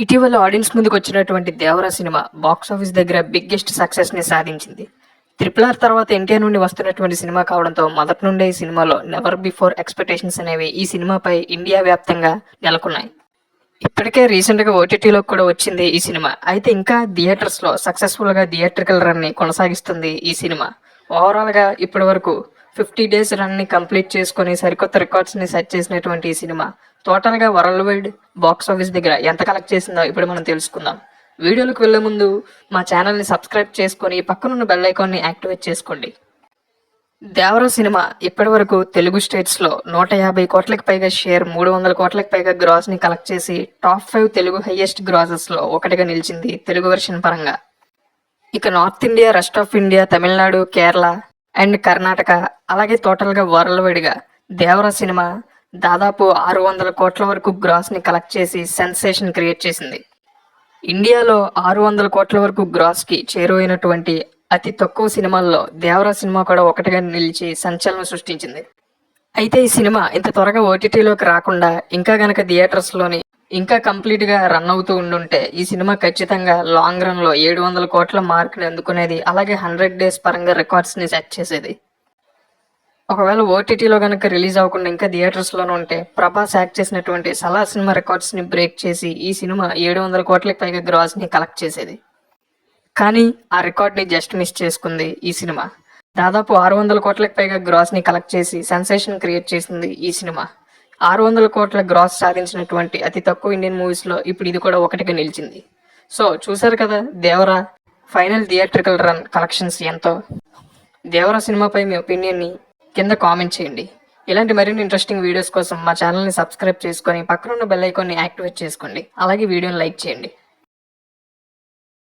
ఇటీవల ఆడియన్స్ ముందుకు వచ్చినటువంటి దేవరా సినిమా బాక్స్ ఆఫీస్ దగ్గర బిగ్గెస్ట్ సక్సెస్ ని సాధించింది. ట్రిపుల్ ఆర్ తర్వాత ఎన్టీఆర్ నుండి వస్తున్నటువంటి సినిమా కావడంతో మొదటి నుండే ఈ సినిమాలో నెవర్ బిఫోర్ ఎక్స్పెక్టేషన్స్ అనేవి ఈ సినిమాపై ఇండియా వ్యాప్తంగా నెలకొన్నాయి. ఇప్పటికే రీసెంట్ గా ఓటీటీలో కూడా వచ్చింది ఈ సినిమా. అయితే ఇంకా థియేటర్స్ లో సక్సెస్ఫుల్ గా థియేట్రికల్ రన్ ని కొనసాగిస్తుంది ఈ సినిమా. ఓవరాల్ గా ఇప్పటి వరకు 50 డేస్ రన్ ని కంప్లీట్ చేసుకుని సరికొత్త రికార్డ్స్ ని సెట్ చేసినటువంటి ఈ సినిమా టోటల్ గా వరల్డ్ వైడ్ బాక్స్ ఆఫీస్ దగ్గర ఎంత కలెక్ట్ చేసిందో ఇప్పుడు మనం తెలుసుకుందాం. వీడియోలకు వెళ్లే ముందు మా ఛానల్ ని సబ్స్క్రైబ్ చేసుకొని పక్కనున్న బెల్ ఐకాన్ ని యాక్టివేట్ చేసుకోండి. దేవరా సినిమా ఇప్పటి వరకు తెలుగు స్టేట్స్ లో 150 కోట్లకు పైగా షేర్, 300 కోట్లకు పైగా గ్రాస్ ని కలెక్ట్ చేసి టాప్ 5 తెలుగు హైయెస్ట్ గ్రాసెస్ లో ఒకటిగా నిలిచింది తెలుగు వెర్షన్ పరంగా. ఇక north India, rest of India, Tamil Nadu, Kerala and Karnataka అలాగే టోటల్ గా వరల్డ్ వైడ్ గా దేవరా సినిమా దాదాపు 600 కోట్ల వరకు గ్రాస్ ని కలెక్ట్ చేసి సెన్సేషన్ క్రియేట్ చేసింది. ఇండియాలో 600 కోట్ల వరకు గ్రాస్ కి చేరువైనటువంటి అతి తక్కువ సినిమాల్లో దేవరా సినిమా కూడా ఒకటిగా నిలిచి సంచలనం సృష్టించింది. అయితే ఈ సినిమా ఇంత త్వరగా ఓటీటీలోకి రాకుండా ఇంకా గనక థియేటర్స్ లోని ఇంకా కంప్లీట్ గా రన్ అవుతూ ఉండుంటే ఈ సినిమా ఖచ్చితంగా లాంగ్ రన్ లో 700 కోట్ల మార్క్ ని అందుకునేది. అలాగే 100 డేస్ పరంగా రికార్డ్స్ ని సెట్ చేసేది. ఒకవేళ ఓటీటీలో కనుక రిలీజ్ అవ్వకుండా ఇంకా థియేటర్స్ లోనే ఉంటే ప్రభాస్ యాక్ట్ చేసినటువంటి సలార్ సినిమా రికార్డ్స్ ని బ్రేక్ చేసి ఈ సినిమా 700 కోట్లకు పైగా గ్రాస్ ని కలెక్ట్ చేసేది. కానీ ఆ రికార్డ్ ని జస్ట్ మిస్ చేసుకుంది ఈ సినిమా. దాదాపు 600 కోట్లకు పైగా గ్రాస్ ని కలెక్ట్ చేసి సెన్సేషన్ క్రియేట్ చేసింది ఈ సినిమా. 600 కోట్ల గ్రాస్ సాధించినటువంటి అతి తక్కువ ఇండియన్ మూవీస్ లో ఇప్పుడు ఇది కూడా ఒకటిగా నిలిచింది. సో చూసారు కదా Devara final theatrical run collections ఎంతో. దేవరా సినిమాపై మీ ఒపీనియన్ ని కింద కామెంట్ చేయండి. ఇలాంటి మరిన్ని ఇంట్రెస్టింగ్ వీడియోస్ కోసం మా ఛానల్ ని సబ్స్క్రైబ్ చేసుకొని పక్కనున్న బెల్ ఐకాన్ ని యాక్టివేట్ చేసుకోండి. అలాగే వీడియోని లైక్ చేయండి.